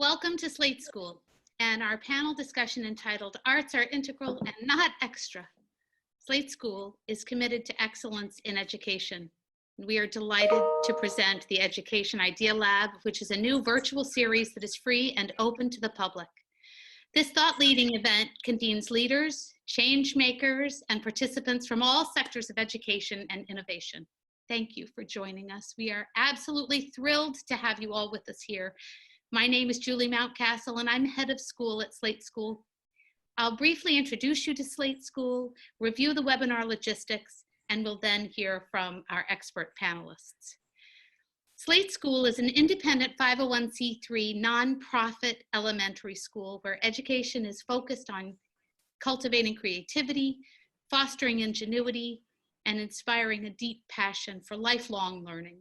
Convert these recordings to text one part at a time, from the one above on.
Welcome to Slate School and our panel discussion entitled Arts Are Integral and Not Extra. Slate School is committed to excellence in education. We are delighted to present the Education Idea Lab, which is a new virtual series that is free and open to the public. This thought-leading event convenes leaders, change makers, and participants from all sectors of education and innovation. Thank you for joining us. We are absolutely thrilled to have you all with us here. My name is Julie Mountcastle, and I'm head of school at Slate School. I'll briefly introduce you to Slate School, review the webinar logistics, and we'll then hear from our expert panelists. Slate School is an independent 501c3 nonprofit elementary school where education is focused on cultivating creativity, fostering ingenuity, and inspiring a deep passion for lifelong learning.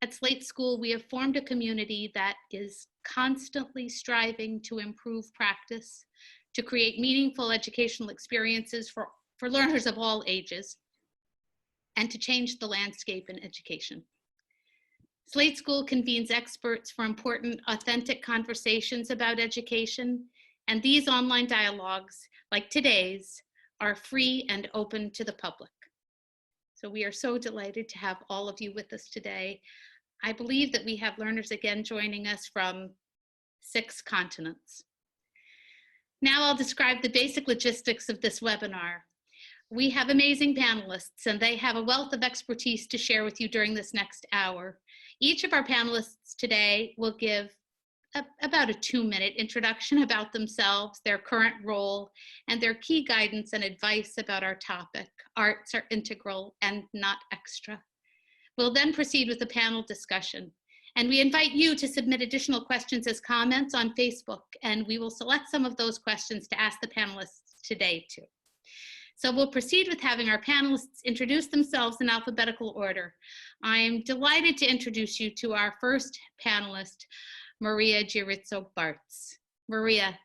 At Slate School, we have formed a community that is constantly striving to improve practice, to create meaningful educational experiences for learners of all ages, and to change the landscape in education. Slate School convenes experts for important, authentic conversations about education, and these online dialogues, like today's, are free and open to the public. So we are so delighted to have all of you with us today. I believe that we have learners again joining us from 6 continents. Now I'll describe the basic logistics of this webinar. We have amazing panelists, and they have a wealth of expertise to share with you during this next hour. Each of our panelists today will give about a 2-minute introduction about themselves, their current role, and their key guidance and advice about our topic, arts are integral and not extra. We'll then proceed with the panel discussion. And we invite you to submit additional questions as comments on Facebook, and we will select some of those questions to ask the panelists today too. So we'll proceed with having our panelists introduce themselves in alphabetical order. I am delighted to introduce you to our first panelist, Maria Giarrizzo-Bartz. Maria.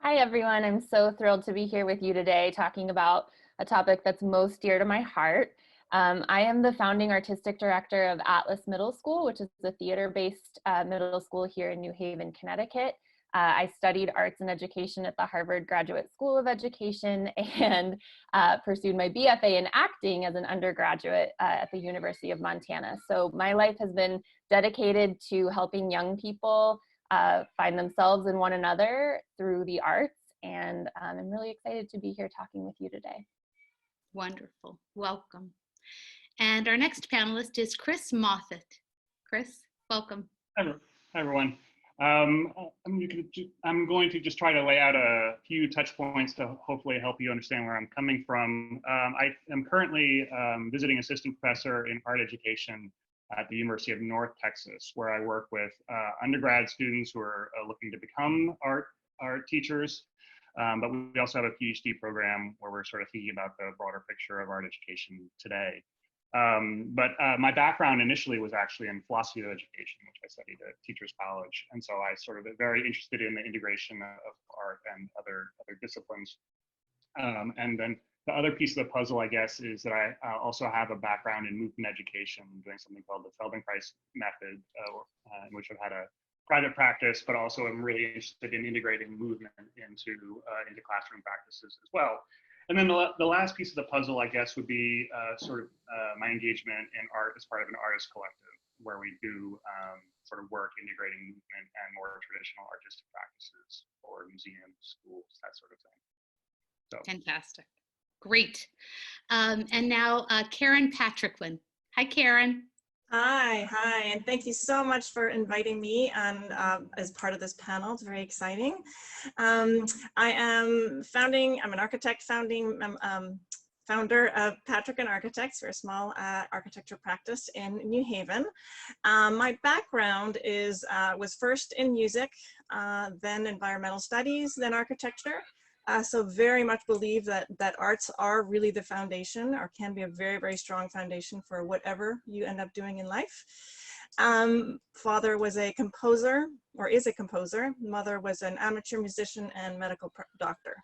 Hi, everyone. I'm so thrilled to be here with you today talking about a topic that's most dear to my heart. I am the founding artistic director of Atlas Middle School, which is a theater-based middle school here in New Haven, Connecticut. I studied arts and education at the Harvard Graduate School of Education and pursued my BFA in acting as an undergraduate at the University of Montana. So my life has been dedicated to helping young people find themselves and one another through the arts. And I'm really excited to be here talking with you today. Wonderful. Welcome. And our next panelist is Chris Moffett. Chris, welcome. Hi, everyone. I'm going to just try to lay out a few touch points to hopefully help you understand where I'm coming from. I am currently visiting assistant professor in art education at the University of North Texas, where I work with undergrad students who are looking to become art teachers. But we also have a PhD program where we're sort of thinking about the broader picture of art education today. My background initially was actually in philosophy of education, which I studied at Teachers College. And so I sort of very interested in the integration of art and other disciplines. And then the other piece of the puzzle, I guess, is that I also have a background in movement education, doing something called the Feldenkrais method, in which I've had a private practice, but also I'm really interested in integrating movement into classroom practices as well. And then the last piece of the puzzle, I guess, would be my engagement in art as part of an artist collective, where we do sort of work integrating movement and more traditional artistic practices for museums, schools, that sort of thing. So. Fantastic. Great. And now Karin Patriquin. Hi, Karin. Hi, and thank you so much for inviting me on as part of this panel. It's very exciting. I'm an architect, founder of Patriquin Architects. We're a small architecture practice in New Haven. My background was first in music, then environmental studies, then architecture. So very much believe that arts are really the foundation, or can be a very, very strong foundation for whatever you end up doing in life. Father was a composer, or is a composer. Mother was an amateur musician and medical doctor.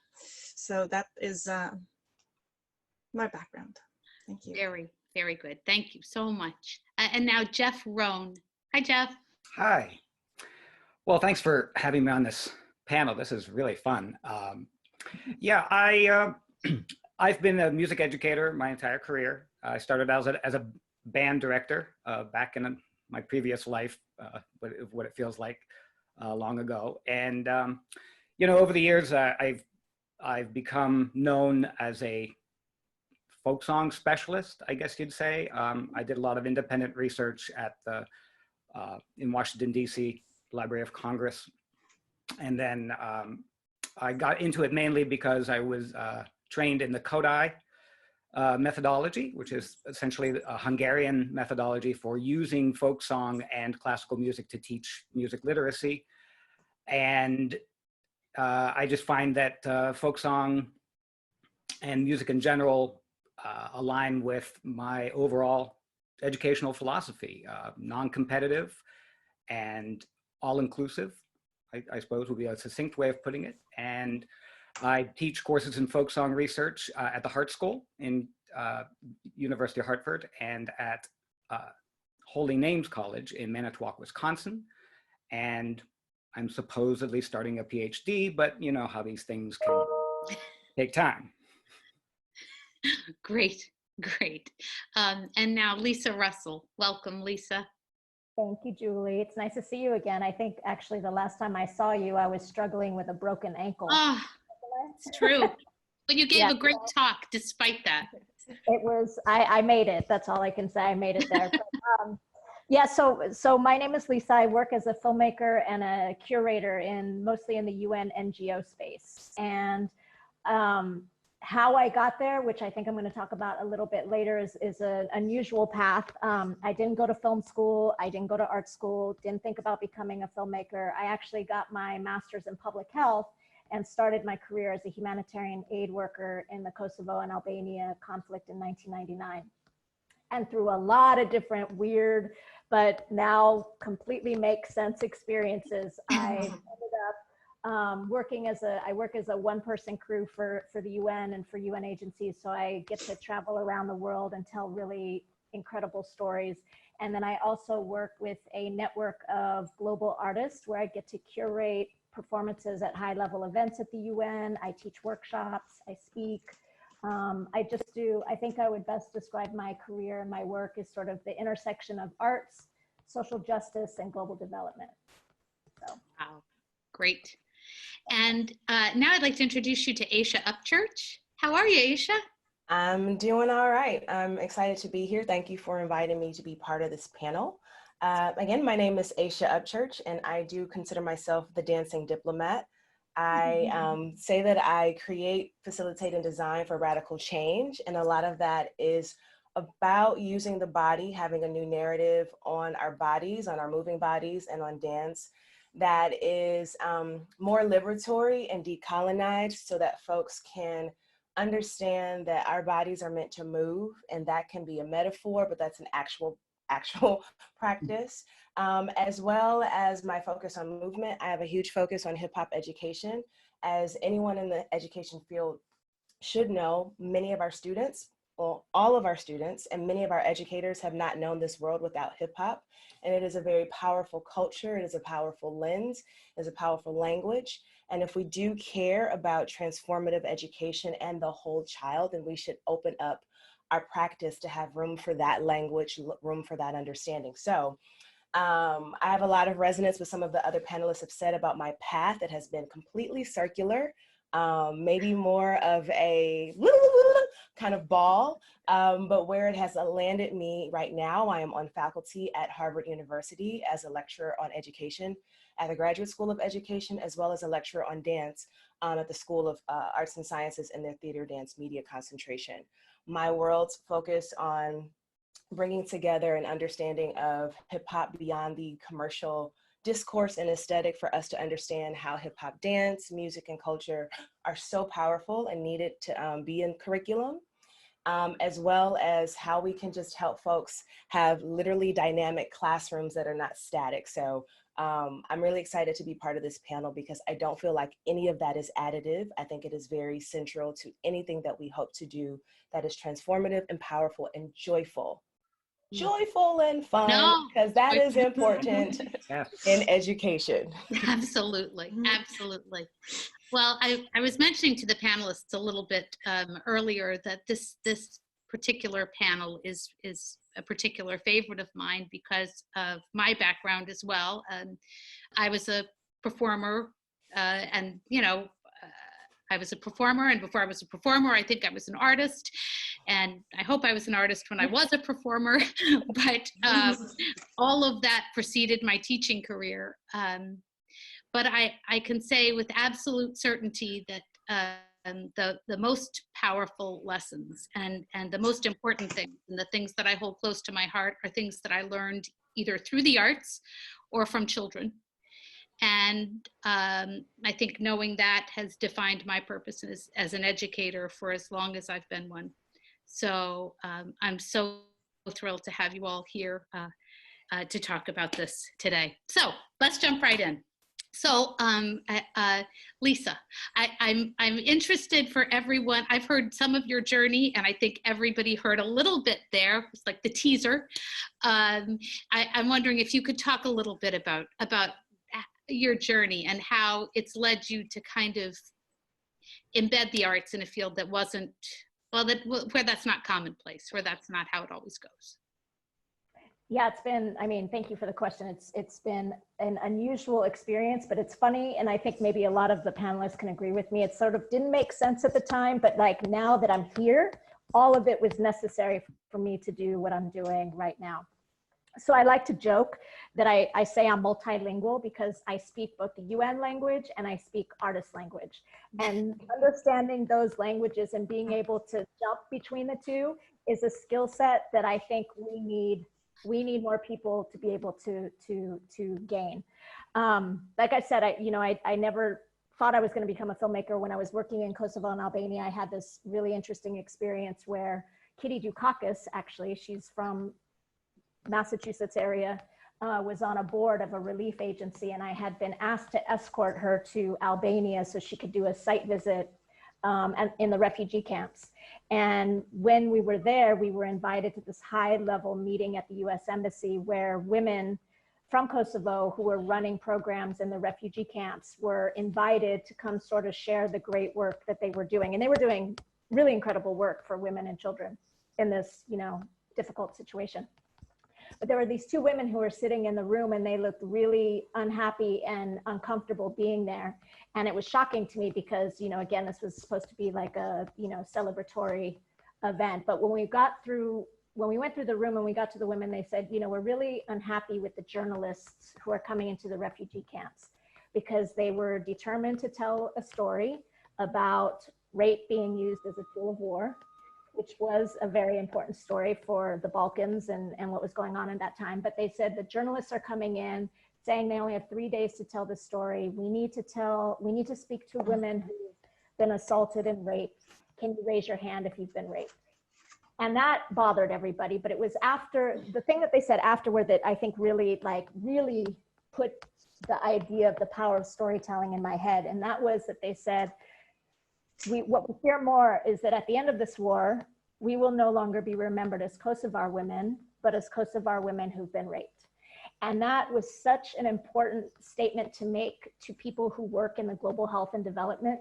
So that is my background. Thank you. Very, very good. Thank you so much. And now Jeff Rhone. Hi, Jeff. Hi. Well, thanks for having me on this panel. This is really fun. I've been a music educator my entire career. I started out as a band director back in my previous life, what it feels like long ago. And over the years, I've become known as a folk song specialist, I guess you'd say. I did a lot of independent research at the in Washington, D.C. Library of Congress. And then I got into it mainly because I was trained in the Kodai methodology, which is essentially a Hungarian methodology for using folk song and classical music to teach music literacy. And I just find that folk song and music in general align with my overall educational philosophy, non-competitive and all-inclusive, I suppose would be a succinct way of putting it. And I teach courses in folk song research at the Hartt School in University of Hartford and at Holy Names College in Manitowoc, Wisconsin. And I'm supposedly starting a PhD, but you know how these things can take time. Great, great. And now Lisa Russell. Welcome, Lisa. Thank you, Julie. It's nice to see you again. I think actually the last time I saw you, I was struggling with a broken ankle. Oh, it's true. But you gave a great talk despite that. It was, I made it. That's all I can say. I made it there. But, yeah, so my name is Lisa. I work as a filmmaker and a curator mostly in the UN NGO space. And how I got there, which I think I'm going to talk about a little bit later, is an unusual path. I didn't go to film school. I didn't go to art school, didn't think about becoming a filmmaker. I actually got my master's in public health and started my career as a humanitarian aid worker in the Kosovo and Albania conflict in 1999. And through a lot of different weird, but now completely make sense experiences, I ended up I work as a one-person crew for the UN and for UN agencies. So I get to travel around the world and tell really incredible stories. And then I also work with a network of global artists where I get to curate performances at high-level events at the UN. I teach workshops, I speak. I think I would best describe my career and my work as sort of the intersection of arts, social justice, and global development. So. Wow, great. And now I'd like to introduce you to Aysha Upchurch. How are you, Aysha? I'm doing all right. I'm excited to be here. Thank you for inviting me to be part of this panel. Again, my name is Aysha Upchurch, and I do consider myself the dancing diplomat. I say that I create, facilitate, and design for radical change, and a lot of that is about using the body, having a new narrative on our bodies, on our moving bodies, and on dance that is more liberatory and decolonized so that folks can understand that our bodies are meant to move, and that can be a metaphor, but that's an actual practice. As well as my focus on movement, I have a huge focus on hip hop education. As anyone in the education field should know, many of our students, well, all of our students and many of our educators have not known this world without hip hop. And it is a very powerful culture. It is a powerful lens. It is a powerful language. And if we do care about transformative education and the whole child, then we should open up our practice to have room for that language, room for that understanding. So I have a lot of resonance with some of the other panelists have said about my path. It has been completely circular, maybe more of a kind of ball, but where it has landed me right now, I am on faculty at Harvard University as a lecturer on education at the Graduate School of Education, as well as a lecturer on dance at the School of Arts and Sciences in their theater, dance, media concentration. My world's focus on bringing together an understanding of hip hop beyond the commercial discourse and aesthetic for us to understand how hip hop dance, music, and culture are so powerful and needed to be in curriculum, as well as how we can just help folks have literally dynamic classrooms that are not static. So I'm really excited to be part of this panel because I don't feel like any of that is additive. I think it is very central to anything that we hope to do that is transformative and powerful and joyful joyful and fun, No, because that is important Yes. in education. absolutely, absolutely. Well, I was mentioning to the panelists a little bit earlier that this particular panel is a particular favorite of mine because of my background as well. I was a performer, and I was a performer, and before I was a performer, I think I was an artist, and I hope I was an artist when I was a performer. But all of that preceded my teaching career. But I can say with absolute certainty that the most powerful lessons and the most important things and the things that I hold close to my heart are things that I learned either through the arts or from children. And I think knowing that has defined my purpose as an educator for as long as I've been one. So I'm so thrilled to have you all here to talk about this today. So let's jump right in. So Lisa, I'm interested for everyone. I've heard some of your journey, and I think everybody heard a little bit there. It's like the teaser. I'm wondering if you could talk a little bit about your journey and how it's led you to kind of embed the arts in a field that wasn't, well, where that's not commonplace, where that's not how it always goes. Yeah, it's been, I mean, thank you for the question. It's been an unusual experience, but it's funny. And I think maybe a lot of the panelists can agree with me. It sort of didn't make sense at the time, but like now that I'm here, all of it was necessary for me to do what I'm doing right now. So I like to joke that I say I'm multilingual because I speak both the UN language and I speak artist language. And understanding those languages and being able to jump between the two is a skill set that I think we need more people to be able to gain. Like I said, I never thought I was going to become a filmmaker. When I was working in Kosovo and Albania, I had this really interesting experience where Kitty Dukakis, actually, she's from Massachusetts area, was on a board of a relief agency, and I had been asked to escort her to Albania so she could do a site visit in the refugee camps. And when we were there, we were invited to this high-level meeting at the US Embassy where women from Kosovo who were running programs in the refugee camps were invited to come sort of share the great work that they were doing. And they were doing really incredible work for women and children in this, difficult situation. But there were these two women who were sitting in the room and they looked really unhappy and uncomfortable being there. And it was shocking to me because, again, this was supposed to be like a, celebratory event. But when we went through the room and we got to the women, they said, we're really unhappy with the journalists who are coming into the refugee camps because they were determined to tell a story about rape being used as a tool of war, which was a very important story for the Balkans and what was going on in that time. But they said the journalists are coming in saying they only have 3 days to tell the story. We need to speak to women who've been assaulted and raped. Can you raise your hand if you've been raped? And that bothered everybody. But it was after, the thing that they said afterward that I think really put the idea of the power of storytelling in my head. And that was that they said, what we fear more is that at the end of this war, we will no longer be remembered as Kosovar women, but as Kosovar women who've been raped. And that was such an important statement to make to people who work in the global health and development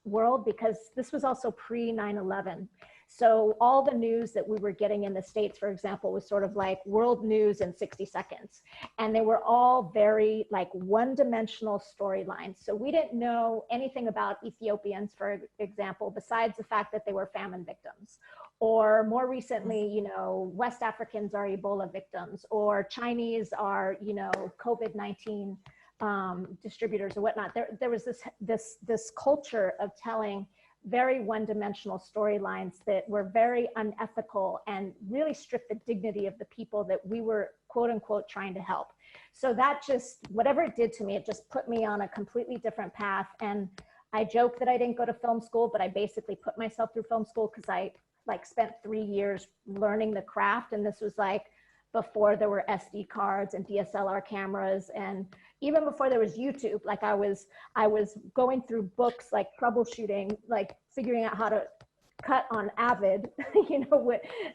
world, because this was also pre 9/11. So all the news that we were getting in the States, for example, was sort of like world news in 60 seconds. And they were all very like one-dimensional storylines. So we didn't know anything about Ethiopians, for example, besides the fact that they were famine victims. Or more recently, West Africans are Ebola victims, or Chinese are, COVID-19 distributors or whatnot. There was this culture of telling very one-dimensional storylines that were very unethical and really stripped the dignity of the people that we were quote unquote trying to help. So that just, whatever it did to me, it just put me on a completely different path. And I joke that I didn't go to film school, but I basically put myself through film school because I spent 3 years learning the craft. And this was before there were SD cards and DSLR cameras, and even before there was YouTube. I was going through books, troubleshooting, figuring out how to cut on Avid,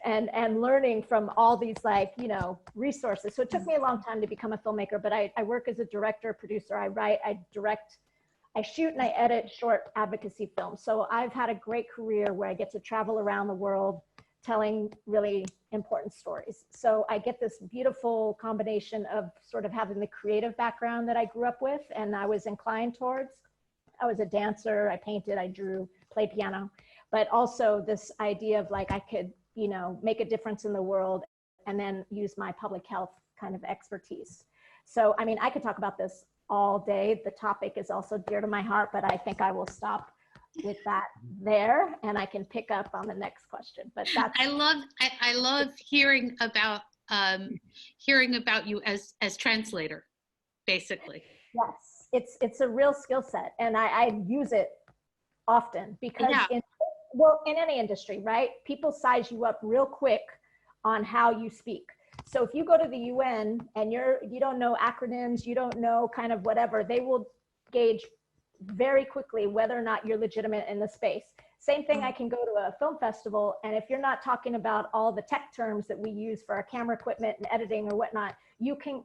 and learning from all these resources. So it took me a long time to become a filmmaker, but I work as a director, producer, I write, I direct, I shoot, and I edit short advocacy films. So I've had a great career where I get to travel around the world telling really important stories. So I get this beautiful combination of sort of having the creative background that I grew up with and I was inclined towards. I was a dancer, I painted, I drew, played piano, but also this idea of I could, make a difference in the world and then use my public health kind of expertise. So, I mean, I could talk about this all day. The topic is also dear to my heart, but I think I will stop with that there, and I can pick up on the next question. But that's I love hearing about you as translator, basically. Yes, it's a real skill set, and I use it often because in any industry, right? People size you up real quick on how you speak. So if you go to the UN and you don't know acronyms, you don't know kind of whatever, they will gauge very quickly whether or not you're legitimate in the space. Same thing, I can go to a film festival, and if you're not talking about all the tech terms that we use for our camera equipment and editing or whatnot, you can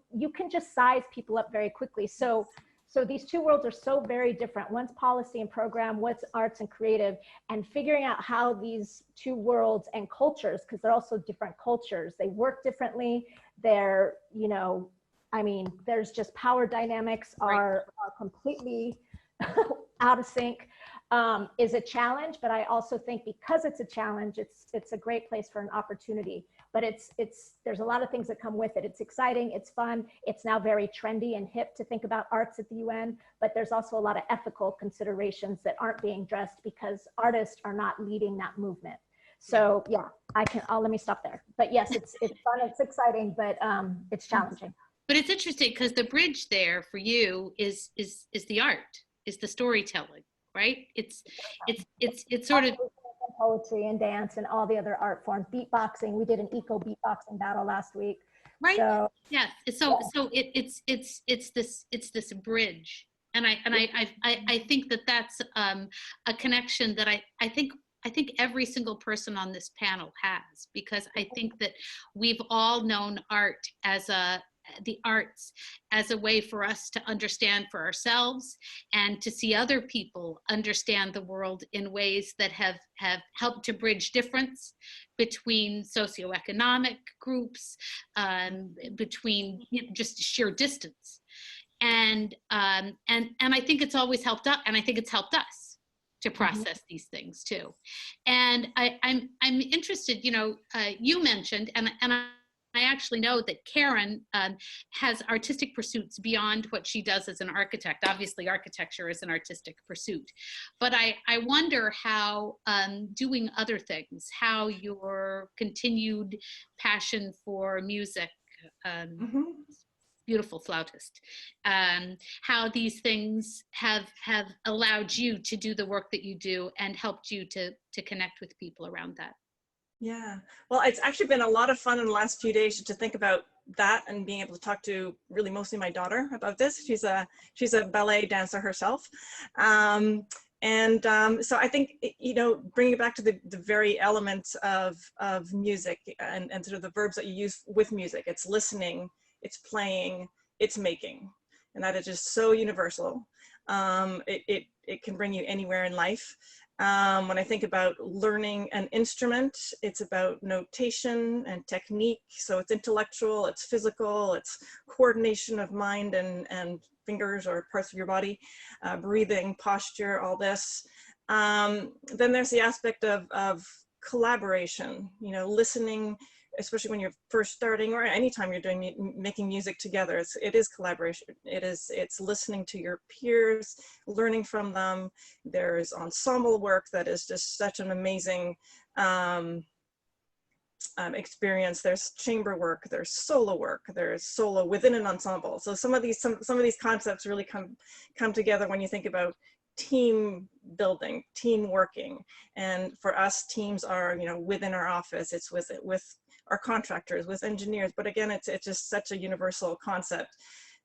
just size people up very quickly. So these two worlds are so very different. One's policy and program, what's arts and creative, and figuring out how these two worlds and cultures, because they're also different cultures, they work differently. They're, there's just power dynamics are completely out of sync, is a challenge, but I also think because it's a challenge, it's a great place for an opportunity. But there's a lot of things that come with it. It's exciting, it's fun, it's now very trendy and hip to think about arts at the UN, but there's also a lot of ethical considerations that aren't being addressed because artists are not leading that movement. So yeah, let me stop there. But yes, it's fun, it's exciting, but it's challenging. But it's interesting because the bridge there for you is the art, is the storytelling, right? It's sort of poetry and dance and all the other art forms. Beatboxing, we did an eco beatboxing battle last week. Right. So, yes. So it's this bridge, and I think that's a connection that I think every single person on this panel has, because I think that we've all known art as the arts as a way for us to understand for ourselves and to see other people understand the world in ways that have helped to bridge difference between socioeconomic groups, between just sheer distance. And I think it's always helped us, and I think it's helped us to process these things too. And I'm interested, you mentioned, and I actually know that Karin has artistic pursuits beyond what she does as an architect. Obviously, architecture is an artistic pursuit. But I wonder how doing other things, how your continued passion for music, beautiful flautist, how these things have allowed you to do the work that you do and helped you to connect with people around that. Yeah, well, it's actually been a lot of fun in the last few days to think about that and being able to talk to really mostly my daughter about this. She's a ballet dancer herself. So I think, bringing it back to the very elements of music and sort of the verbs that you use with music, it's listening, it's playing, it's making, and that is just so universal. It can bring you anywhere in life. When I think about learning an instrument, it's about notation and technique. So it's intellectual, it's physical, it's coordination of mind and fingers or parts of your body, breathing, posture, all this. Then there's the aspect of collaboration, listening, especially when you're first starting or anytime you're making music together. It is collaboration. It's listening to your peers, learning from them. There's ensemble work that is just such an amazing experience. There's chamber work, there's solo work, there's solo within an ensemble. So some of these concepts really come together when you think about team building, team working. And for us, teams are, within our office, it's with our contractors, with engineers. But again, it's just such a universal concept.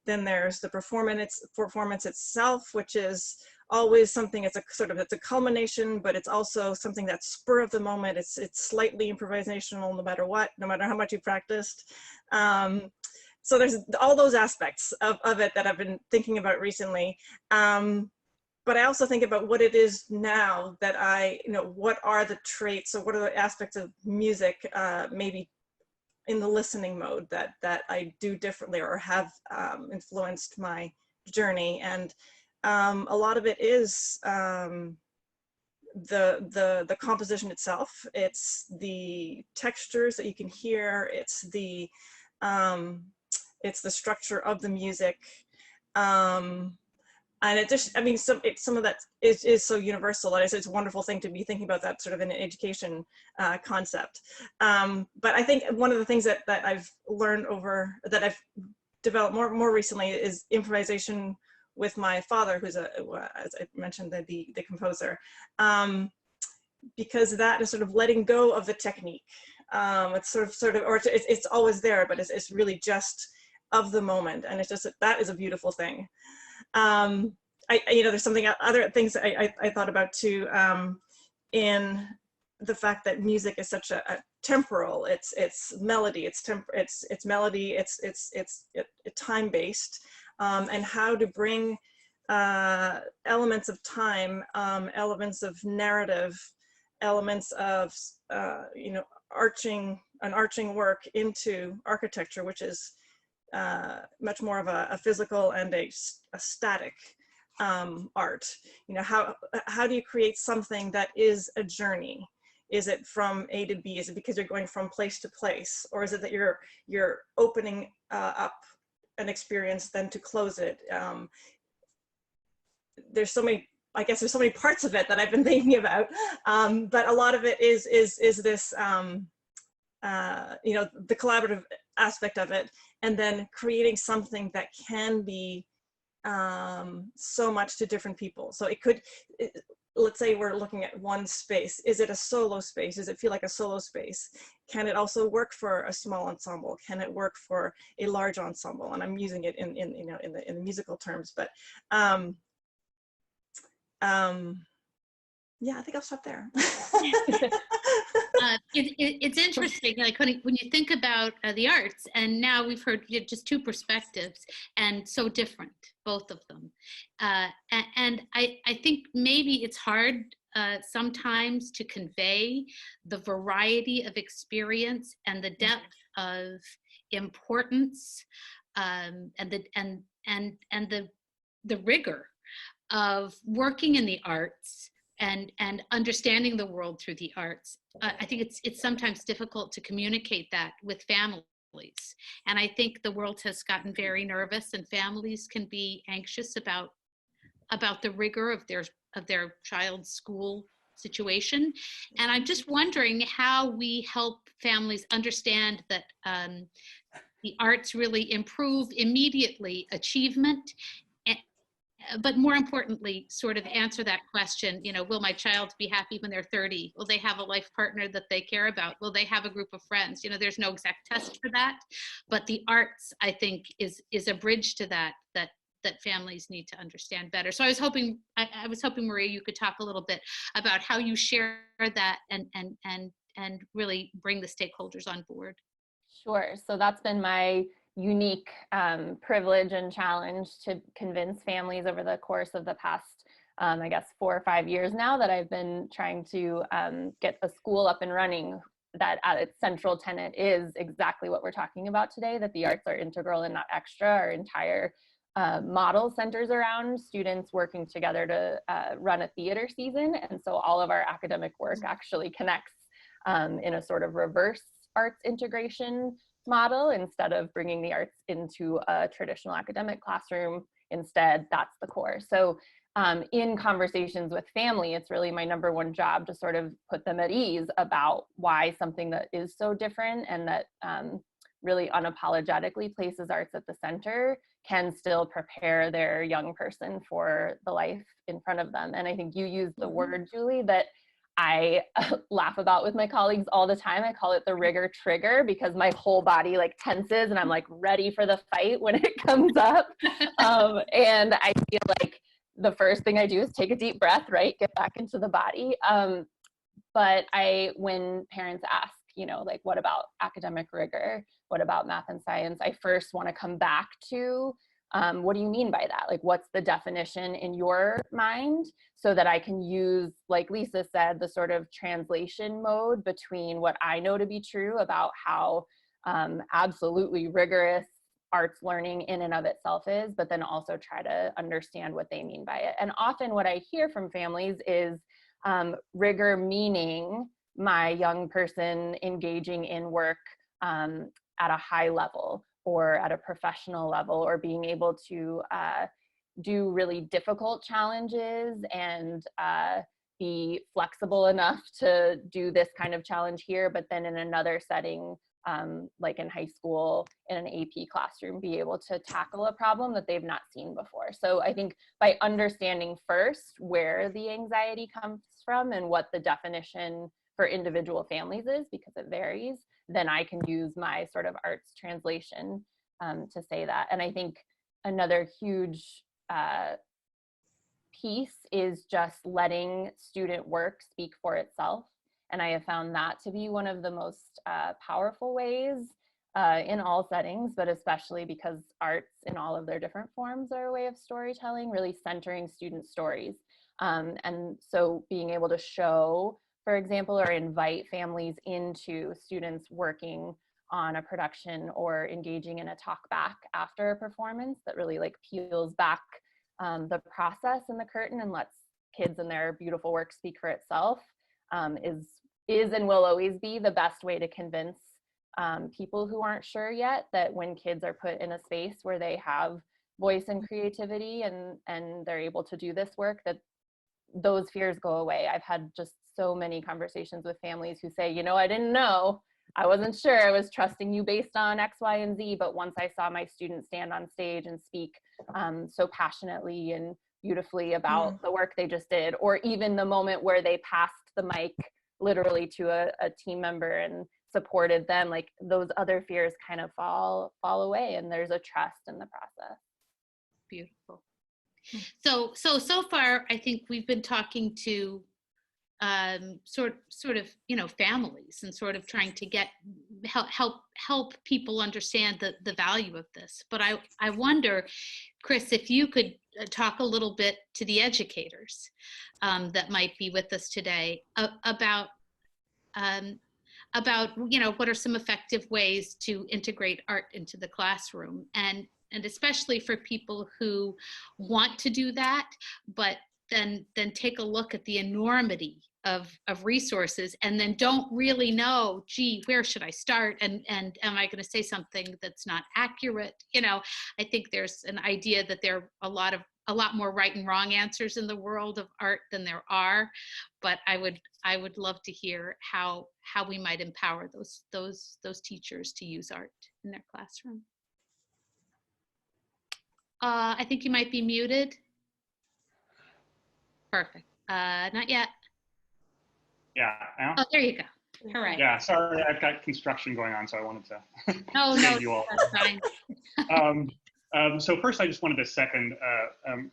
Then there's the performance itself, which is always something, it's a culmination, but it's also something that's spur of the moment. It's slightly improvisational no matter what, no matter how much you practiced. So there's all those aspects of it that I've been thinking about recently. But I also think about what it is now that what are the traits or what are the aspects of music, maybe in the listening mode that I do differently or have influenced my journey. And a lot of it is the composition itself. It's the textures that you can hear. It's the structure of the music. And it just, I mean, some of that is so universal that it's a wonderful thing to be thinking about that sort of in an education concept. But I think one of the things that I've learned that I've developed more recently is improvisation with my father, who's as I mentioned, the composer, because that is sort of letting go of the technique. It's sort of, or it's always there, but it's really just of the moment, and it's just that is a beautiful thing. There's other things that I thought about too, in the fact that music is such a temporal. It's melody. It's melody. It's time based, and how to bring elements of time, elements of narrative, elements of arching work into architecture, which is much more of a physical and a static art. How do you create something that is a journey? Is it from A to B? Is it because you're going from place to place, or is it that you're opening up an experience then to close it? There's so many parts of it that I've been thinking about, but a lot of it is this the collaborative aspect of it, and then creating something that can be so much to different people. So let's say we're looking at one space. Is it a solo space? Does it feel like a solo space? Can it also work for a small ensemble? Can it work for a large ensemble? And I'm using it in the musical terms, but yeah, I think I'll stop there. It's interesting, like when you think about the arts, and now we've heard just two perspectives, and so different, both of them. And I think maybe it's hard sometimes to convey the variety of experience and the depth of importance, and the rigor of working in the arts and understanding the world through the arts. I think it's sometimes difficult to communicate that with families. And I think the world has gotten very nervous, and families can be anxious about the rigor of their child's school situation. And I'm just wondering how we help families understand that the arts really improve immediately achievement, but more importantly, sort of answer that question, will my child be happy when they're 30? Will they have a life partner that they care about? Will they have a group of friends? There's no exact test for that, but the arts, I think, is a bridge to that families need to understand better. So I was hoping, Maria, you could talk a little bit about how you share that and really bring the stakeholders on board. Sure. So that's been my unique privilege and challenge to convince families over the course of the past, 4 or 5 years now, that I've been trying to get a school up and running that at its central tenet is exactly what we're talking about today, that the arts are integral and not extra. Our entire model centers around students working together to run a theater season. And so all of our academic work actually connects in a sort of reverse arts integration model. Instead of bringing the arts into a traditional academic classroom, instead that's the core. So in conversations with family, it's really my number one job to sort of put them at ease about why something that is so different and that really unapologetically places arts at the center can still prepare their young person for the life in front of them. And I think you used the word, Julie, that I laugh about with my colleagues all the time. I call it the rigor trigger because my whole body like tenses and I'm like ready for the fight when it comes up. And I feel like the first thing I do is take a deep breath, right? Get back into the body. But when parents ask, you know, like, what about academic rigor? What about math and science? I first want to come back to, what do you mean by that? Like, what's the definition in your mind so that I can use, like Lisa said, the sort of translation mode between what I know to be true about how absolutely rigorous arts learning in and of itself is, but then also try to understand what they mean by it. And often what I hear from families is rigor meaning my young person engaging in work at a high level or at a professional level, or being able to do really difficult challenges and be flexible enough to do this kind of challenge here, but then in another setting, like in high school, in an AP classroom, be able to tackle a problem that they've not seen before. So I think by understanding first where the anxiety comes from and what the definition for individual families is, because it varies, then I can use my sort of arts translation to say that. And I think another huge piece is just letting student work speak for itself. And I have found that to be one of the most powerful ways in all settings, but especially because arts in all of their different forms are a way of storytelling, really centering student stories. And so being able to show, for example, or invite families into students working on a production or engaging in a talk back after a performance that really like peels back the process and the curtain and lets kids and their beautiful work speak for itself is and will always be the best way to convince people who aren't sure yet that when kids are put in a space where they have voice and creativity and they're able to do this work, that those fears go away. I've had just so many conversations with families who say, you know, I didn't know, I wasn't sure, I was trusting you based on X, Y, and Z, but once I saw my students stand on stage and speak so passionately and beautifully about the work they just did, or even the moment where they passed the mic literally to a team member and supported them, like those other fears kind of fall away, and there's a trust in the process. Beautiful. So far, I think we've been talking to sort of, you know, families and sort of trying to help people understand the value of this. But I wonder, Chris, if you could talk a little bit to the educators that might be with us today about, you know, what are some effective ways to integrate art into the classroom, and especially for people who want to do that, but then take a look at the enormity of resources and then don't really know, gee, where should I start? And am I going to say something that's not accurate? You know, I think there's an idea that there are a lot more right and wrong answers in the world of art than there are, but I would love to hear how we might empower those teachers to use art in their classroom. I think you might be muted. Perfect. Not yet. Yeah. Now? Oh, there you go. All right. Yeah, sorry, I've got construction going on, so I wanted to No, save you all. that's fine. So first, I just wanted to second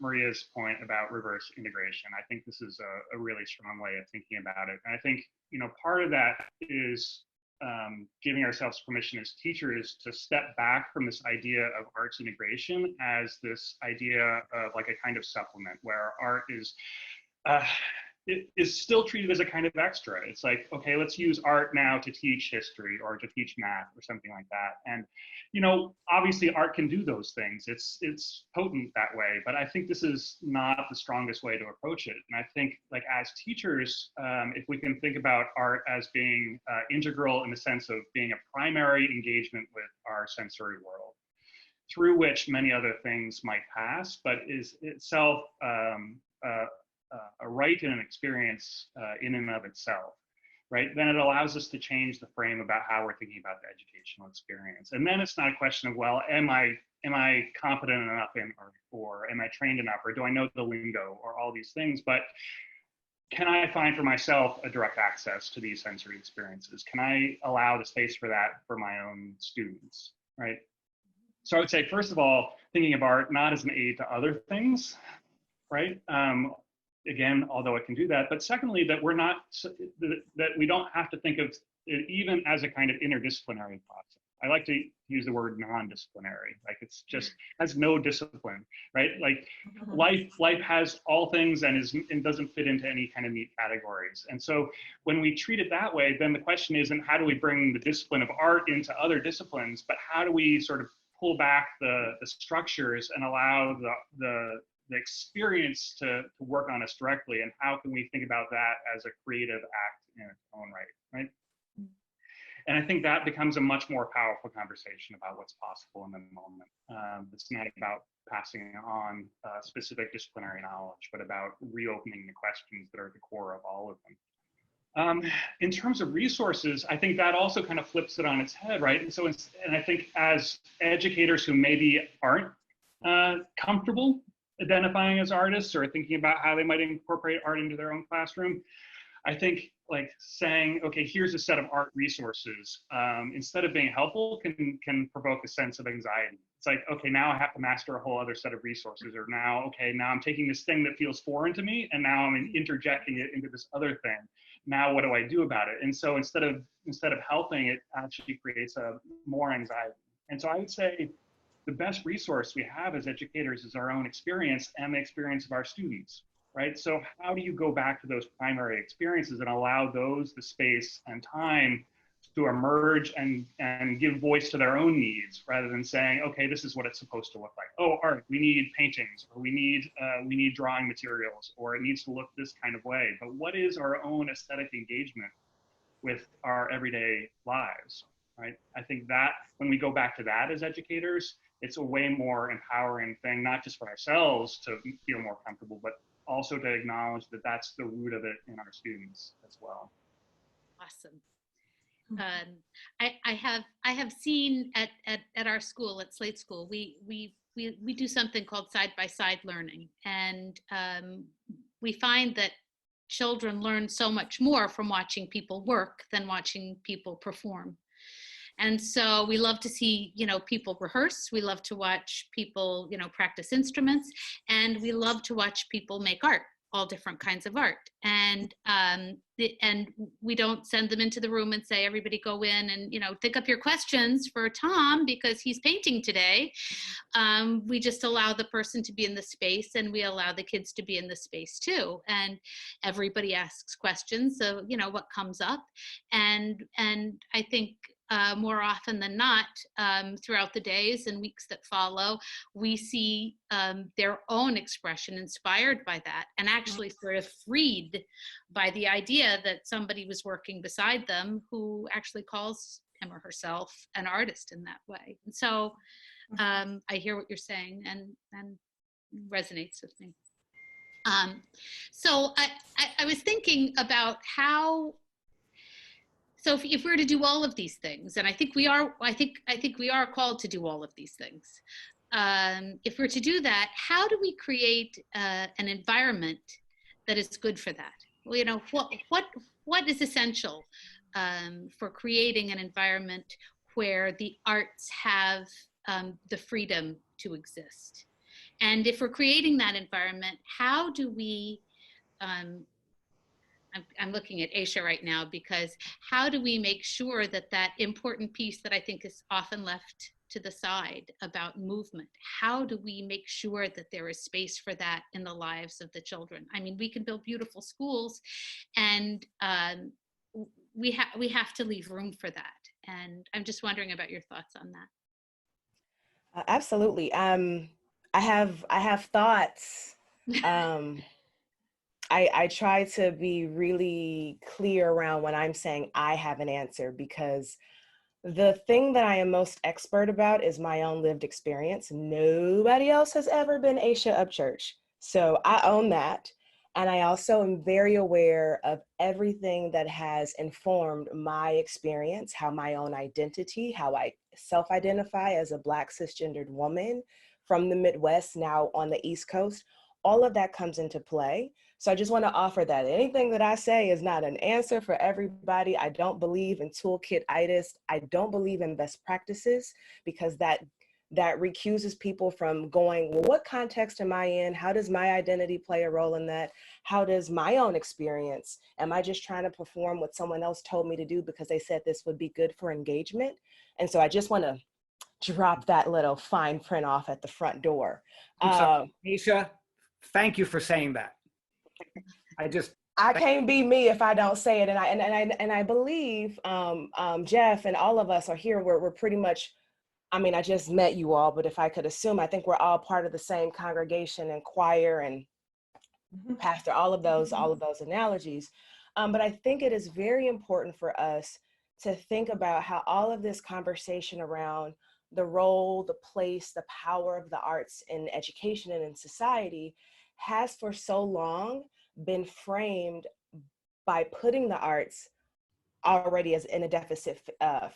Maria's point about reverse integration. I think this is a really strong way of thinking about it. And I think, you know, part of that is giving ourselves permission as teachers to step back from this idea of arts integration as this idea of like a kind of supplement where art is it is still treated as a kind of extra. It's like, okay, let's use art now to teach history or to teach math or something like that. And, you know, obviously art can do those things. It's potent that way, but I think this is not the strongest way to approach it. And I think, like, as teachers, if we can think about art as being integral in the sense of being a primary engagement with our sensory world, through which many other things might pass, but is itself a right and an experience in and of itself, right? Then it allows us to change the frame about how we're thinking about the educational experience. And then it's not a question of, well, am I competent enough in art, or am I trained enough, or do I know the lingo, or all these things? But can I find for myself a direct access to these sensory experiences? Can I allow the space for that for my own students, right? So I would say, first of all, thinking of art not as an aid to other things, right? Again, although it can do that, but secondly, that we're not, that we don't have to think of it even as a kind of interdisciplinary process. I like to use the word non-disciplinary, like it's just has no discipline, right? Like life has all things and doesn't fit into any kind of neat categories. And so when we treat it that way, then the question isn't how do we bring the discipline of art into other disciplines, but how do we sort of pull back the structures and allow the experience to work on us directly, and how can we think about that as a creative act in its own right? And I think that becomes a much more powerful conversation about what's possible in the moment. It's not about passing on specific disciplinary knowledge, but about reopening the questions that are at the core of all of them. In terms of resources, I think that also kind of flips it on its head, right? And so, and I think as educators who maybe aren't comfortable identifying as artists or thinking about how they might incorporate art into their own classroom, I think like saying, okay, here's a set of art resources, instead of being helpful, can provoke a sense of anxiety. It's like, okay, now I have to master a whole other set of resources, or now, okay, now I'm taking this thing that feels foreign to me, and now I'm interjecting it into this other thing. Now what do I do about it? And so instead of helping, it actually creates a more anxiety. And so I would say the best resource we have as educators is our own experience and the experience of our students. Right? So how do you go back to those primary experiences and allow those the space and time to emerge and give voice to their own needs, rather than saying, okay, this is what it's supposed to look like. Oh, art, we need paintings, or we need drawing materials, or it needs to look this kind of way. But what is our own aesthetic engagement with our everyday lives, right? I think that when we go back to that as educators, it's a way more empowering thing, not just for ourselves to feel more comfortable, but also to acknowledge that that's the root of it in our students as well. Awesome. I have seen at our school, at Slate School, we do something called side-by-side learning, and we find that children learn so much more from watching people work than watching people perform. And so we love to see, people rehearse. We love to watch people, practice instruments, and we love to watch people make art, all different kinds of art. And we don't send them into the room and say, everybody go in and, think up your questions for Tom because he's painting today. We just allow the person to be in the space, and we allow the kids to be in the space too. And everybody asks questions. So, what comes up. And I think, more often than not, throughout the days and weeks that follow, we see their own expression inspired by that, and actually sort of freed by the idea that somebody was working beside them who actually calls him or herself an artist in that way. And so I hear what you're saying and resonates with me. So I was thinking about how. So if we're to do all of these things, and I think we are called to do all of these things. If we're to do that, how do we create an environment that is good for that? Well, what is essential for creating an environment where the arts have the freedom to exist? And if we're creating that environment, how do we? I'm looking at Aysha right now, because how do we make sure that that important piece that I think is often left to the side about movement, how do we make sure that there is space for that in the lives of the children? I mean, we can build beautiful schools, and we have to leave room for that. And I'm just wondering about your thoughts on that. Absolutely. I have thoughts. I try to be really clear around when I'm saying I have an answer, because the thing that I am most expert about is my own lived experience. Nobody else has ever been Aysha Upchurch. So I own that. And I also am very aware of everything that has informed my experience, how my own identity, how I self-identify as a Black cisgendered woman from the Midwest, now on the East Coast. all of that comes into play. So I just want to offer that anything that I say is not an answer for everybody. I don't believe in toolkit-itis. I don't believe in best practices, because that recuses people from going, well, what context am I in? How does my identity play a role in that? How does my own experience? Am I just trying to perform what someone else told me to do because they said this would be good for engagement? And so I just want to drop that little fine print off at the front door. Aysha, thank you for saying that. I can't be me if I don't say it. And I believe Jeff and all of us are here. We're pretty much, I mean, I just met you all, but if I could assume, I think we're all part of the same congregation and choir and pastor, all of those analogies. But I think it is very important for us to think about how all of this conversation around the role, the place, the power of the arts in education and in society has for so long been framed by putting the arts already as in a deficit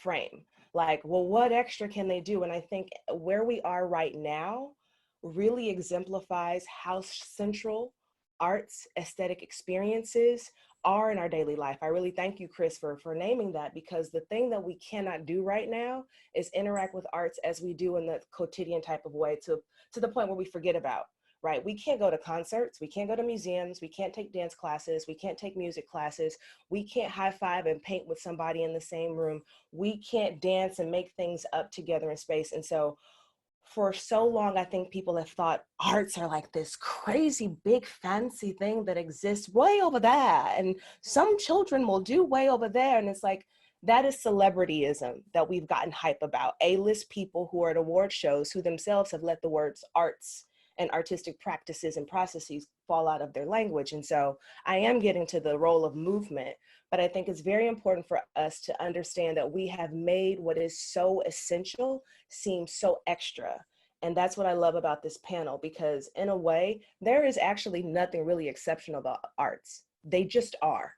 frame. Like, well, what extra can they do? And I think where we are right now really exemplifies how central arts, aesthetic experiences are in our daily life. I really thank you, Chris, for naming that, because the thing that we cannot do right now is interact with arts as we do in the quotidian type of way to the point where we forget about, right? We can't go to concerts, we can't go to museums, we can't take dance classes, we can't take music classes, we can't high five and paint with somebody in the same room, we can't dance and make things up together in space. And so for so long, I think people have thought arts are like this crazy big fancy thing that exists way over there, and some children will do way over there. And it's like, that is celebrityism that we've gotten hype about. A-list people who are at award shows who themselves have let the words arts and artistic practices and processes fall out of their language. And so I am getting to the role of movement, but I think it's very important for us to understand that we have made what is so essential seem so extra. And that's what I love about this panel, because in a way, there is actually nothing really exceptional about arts. They just are.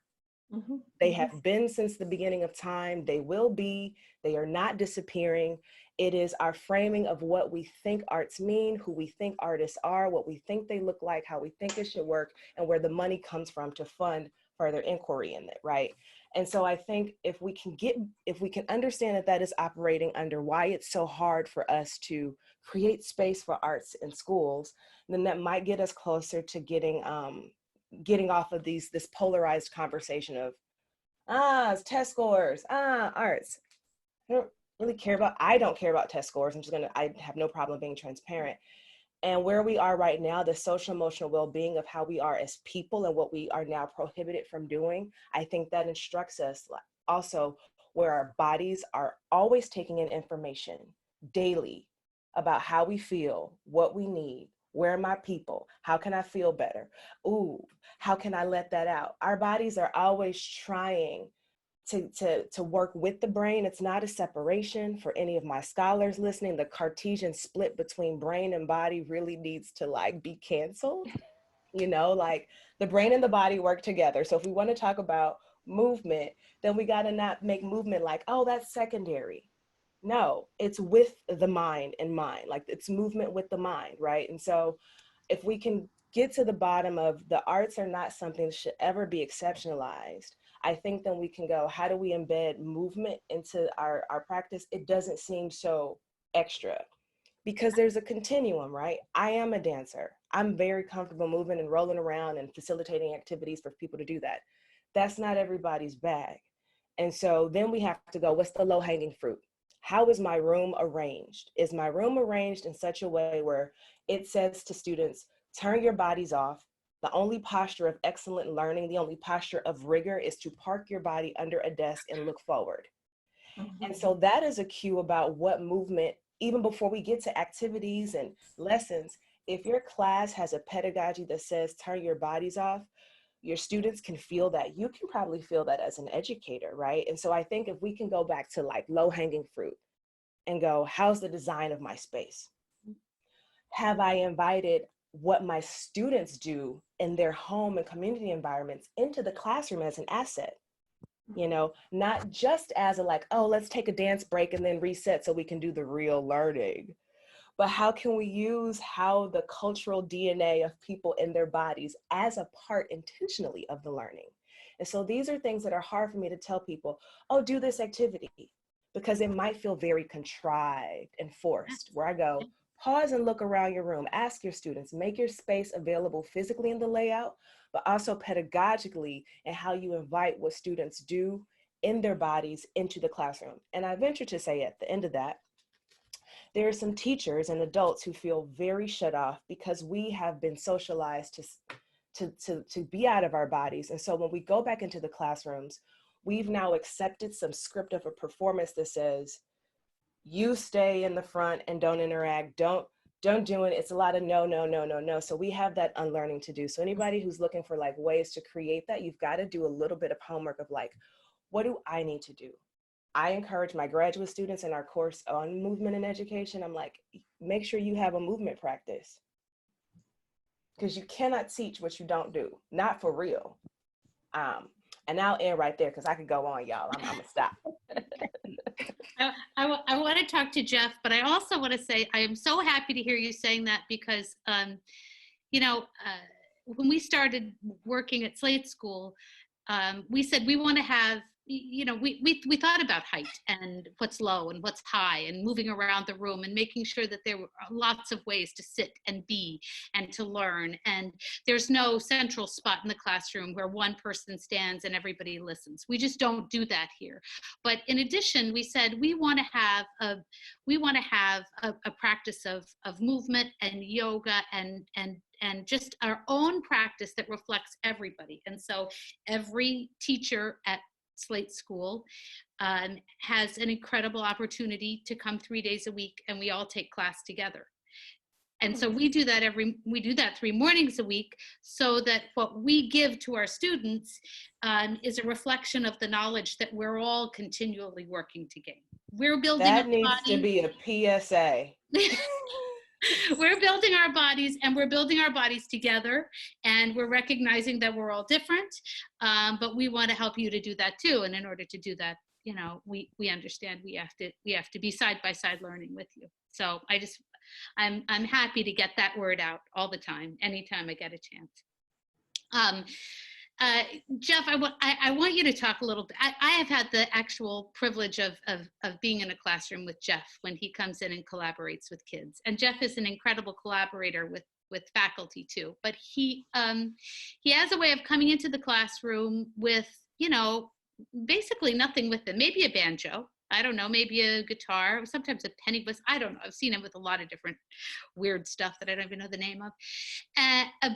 Mm-hmm. They have been since the beginning of time. They will be. They are not disappearing. It is our framing of what we think arts mean, who we think artists are, what we think they look like, how we think it should work, and where the money comes from to fund further inquiry in it, right? And so I think if we can understand that that is operating under why it's so hard for us to create space for arts in schools, then that might get us closer to getting off of this polarized conversation of, it's test scores, arts. I don't care about test scores. I have no problem being transparent. And where we are right now, the social emotional well-being of how we are as people and what we are now prohibited from doing, I think that instructs us also where our bodies are always taking in information daily about how we feel, what we need, where are my people, how can I feel better? Ooh, how can I let that out? Our bodies are always trying to work with the brain. It's not a separation. For any of my scholars listening, the Cartesian split between brain and body really needs to be canceled. The brain and the body work together. So if we want to talk about movement, then we got to not make movement like, oh, that's secondary. No, it's with the mind in mind. It's movement with the mind, right? And so if we can get to the bottom of the arts are not something that should ever be exceptionalized, I think then we can go, how do we embed movement into our practice? It doesn't seem so extra because there's a continuum, right? I am a dancer. I'm very comfortable moving and rolling around and facilitating activities for people to do that. That's not everybody's bag. And so then we have to go, what's the low-hanging fruit? How is my room arranged? Is my room arranged in such a way where it says to students, turn your bodies off. The only posture of excellent learning, the only posture of rigor is to park your body under a desk and look forward. Mm-hmm. And so that is a cue about what movement, even before we get to activities and lessons, if your class has a pedagogy that says turn your bodies off, your students can feel that. You can probably feel that as an educator, right? And so I think if we can go back to low-hanging fruit and go, how's the design of my space? Have I invited what my students do in their home and community environments into the classroom as an asset? Not just as a oh, let's take a dance break and then reset so we can do the real learning, but how can we use how the cultural DNA of people in their bodies as a part intentionally of the learning? And so these are things that are hard for me to tell people, oh, do this activity, because it might feel very contrived and forced, where I go, pause and look around your room, ask your students, make your space available physically in the layout, but also pedagogically in how you invite what students do in their bodies into the classroom. And I venture to say at the end of that, there are some teachers and adults who feel very shut off because we have been socialized to be out of our bodies. And so when we go back into the classrooms, we've now accepted some script of a performance that says, you stay in the front and don't interact, don't do it. It's a lot of no, no, no, no, no. So we have that unlearning to do. So anybody who's looking for like ways to create that, you've got to do a little bit of homework of like, what do I need to do? I encourage my graduate students in our course on movement and education. I'm like, make sure you have a movement practice, because you cannot teach what you don't do, not for real. And I'll end right there because I could go on, y'all. I'm gonna stop. I want to talk to Jeff, but I also want to say I am so happy to hear you saying that because, you know, when we started working at Slate School, we said we want to have, you know, we thought about height and what's low and what's high and moving around the room and making sure that there were lots of ways to sit and be and to learn. And there's no central spot in the classroom where one person stands and everybody listens. We just don't do that here. But in addition, we said we want to have a practice of movement and yoga and just our own practice that reflects everybody. And so every teacher at Slate School has an incredible opportunity to come 3 days a week and we all take class together. And so we do that 3 mornings a week so that what we give to our students is a reflection of the knowledge that we're all continually working to gain. We're building that needs to be a PSA. We're building our bodies and we're building our bodies together, and we're recognizing that we're all different, but we want to help you to do that too. And in order to do that, you know, we understand we have to be side by side learning with you. So I'm happy to get that word out all the time, anytime I get a chance. Jeff, I want you to talk a little bit. I have had the actual privilege of being in a classroom with Jeff when he comes in and collaborates with kids. And Jeff is an incredible collaborator with faculty too. But he has a way of coming into the classroom with, you know, basically nothing with him. Maybe a banjo. I don't know, maybe a guitar, sometimes a penny whistle. I don't know. I've seen him with a lot of different weird stuff that I don't even know the name of.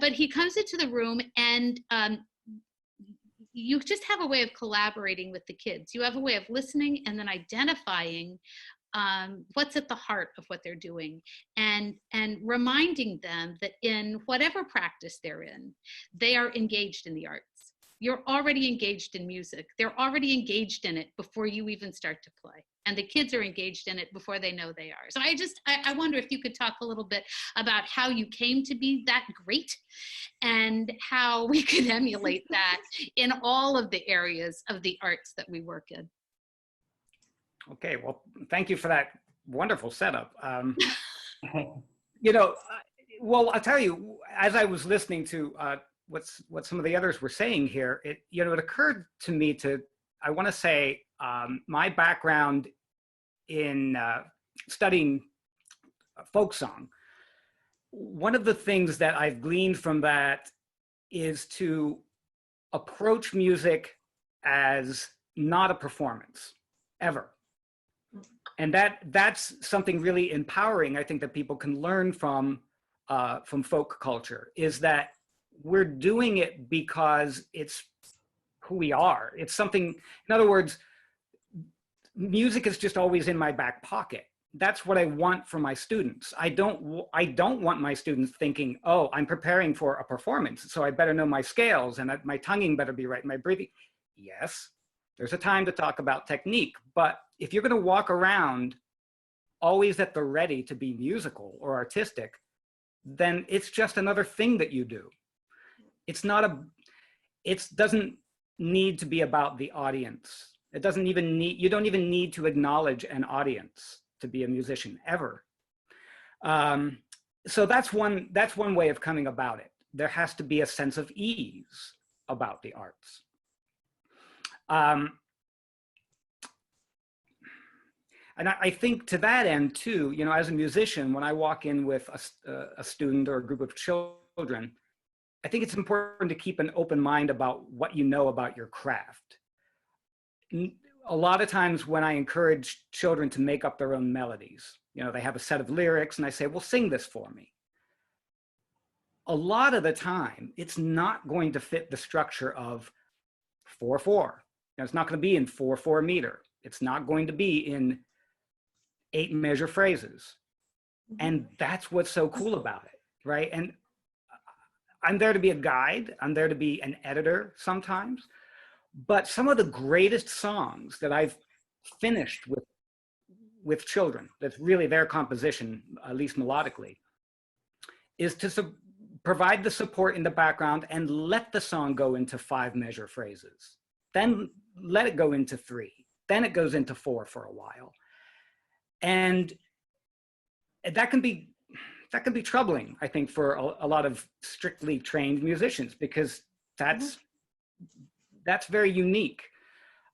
But he comes into the room and you just have a way of collaborating with the kids. You have a way of listening and then identifying what's at the heart of what they're doing and reminding them that in whatever practice they're in, they are engaged in the arts. You're already engaged in music. They're already engaged in it before you even start to play. And the kids are engaged in it before they know they are. So I wonder if you could talk a little bit about how you came to be that great and how we can emulate that in all of the areas of the arts that we work in. Okay, well, thank you for that wonderful setup. You know, well, I'll tell you, as I was listening to what some of the others were saying here, it occurred to me I want to say, my background in studying folk song, one of the things that I've gleaned from that is to approach music as not a performance, ever. And that's something really empowering, I think, that people can learn from folk culture, is that we're doing it because it's who we are. It's something, in other words, music is just always in my back pocket. That's what I want for my students. I don't want my students thinking, oh, I'm preparing for a performance, so I better know my scales and my tonguing better be right, my breathing. Yes, there's a time to talk about technique, but if you're gonna walk around always at the ready to be musical or artistic, then it's just another thing that you do. It doesn't need to be about the audience. You don't even need to acknowledge an audience to be a musician, ever. So that's one way of coming about it. There has to be a sense of ease about the arts. And I think to that end too, you know, as a musician, when I walk in with a student or a group of children, I think it's important to keep an open mind about what you know about your craft. A lot of times when I encourage children to make up their own melodies, you know, they have a set of lyrics and I say, well, sing this for me. A lot of the time, it's not going to fit the structure of 4/4. You know, it's not going to be in 4/4 meter. It's not going to be in 8 measure phrases. And that's what's so cool about it, right? And I'm there to be a guide. I'm there to be an editor sometimes. But some of the greatest songs that I've finished with children, that's really their composition, at least melodically, is to provide the support in the background and let the song go into 5 measure phrases. Then let it go into 3. Then it goes into 4 for a while. And that can be troubling, I think, for a lot of strictly trained musicians, because that's very unique.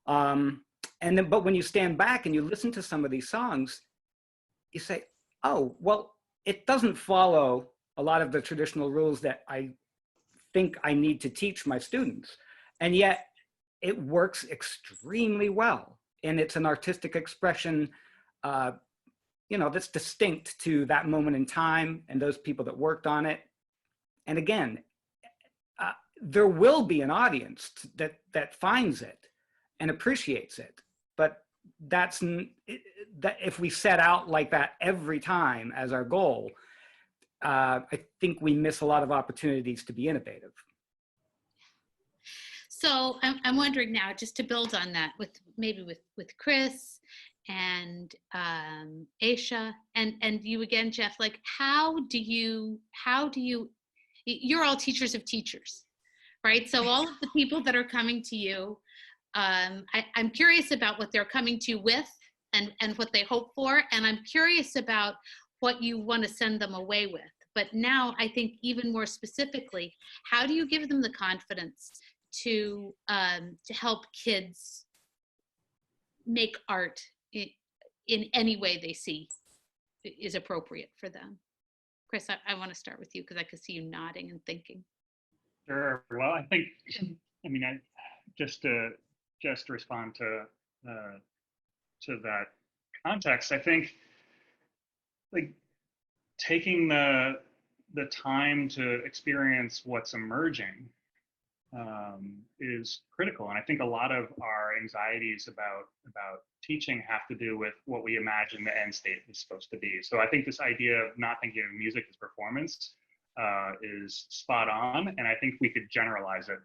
But when you stand back and you listen to some of these songs, you say, oh, well, it doesn't follow a lot of the traditional rules that I think I need to teach my students. And yet it works extremely well. And it's an artistic expression, you know, that's distinct to that moment in time and those people that worked on it. And again, there will be an audience that finds it and appreciates it. But that if we set out like that every time as our goal, I think we miss a lot of opportunities to be innovative. So I'm wondering now, just to build on that, with Chris and Aysha and you again, Jeff, like how do you, you're all teachers of teachers, right? So all of the people that are coming to you, I'm curious about what they're coming to you with and what they hope for. And I'm curious about what you want to send them away with. But now I think even more specifically, how do you give them the confidence to help kids make art in any way they see is appropriate for them? Chris, I want to start with you because I could see you nodding and thinking. Sure. Well, I think, I mean, just to respond to that context, I think like taking the time to experience what's emerging is critical. And I think a lot of our anxieties about teaching have to do with what we imagine the end state is supposed to be. So I think this idea of not thinking of music as performance is spot on, and I think we could generalize it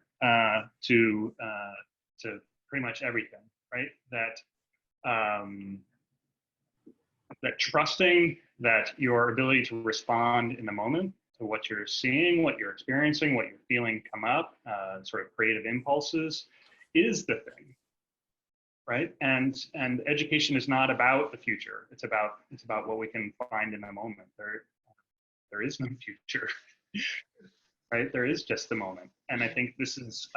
to pretty much everything, right? That trusting that your ability to respond in the moment to what you're seeing, what you're experiencing, what you're feeling come up, sort of creative impulses, is the thing, right? And education is not about the future. It's about what we can find in the moment. There is no future, right? There is just the moment. And I think this is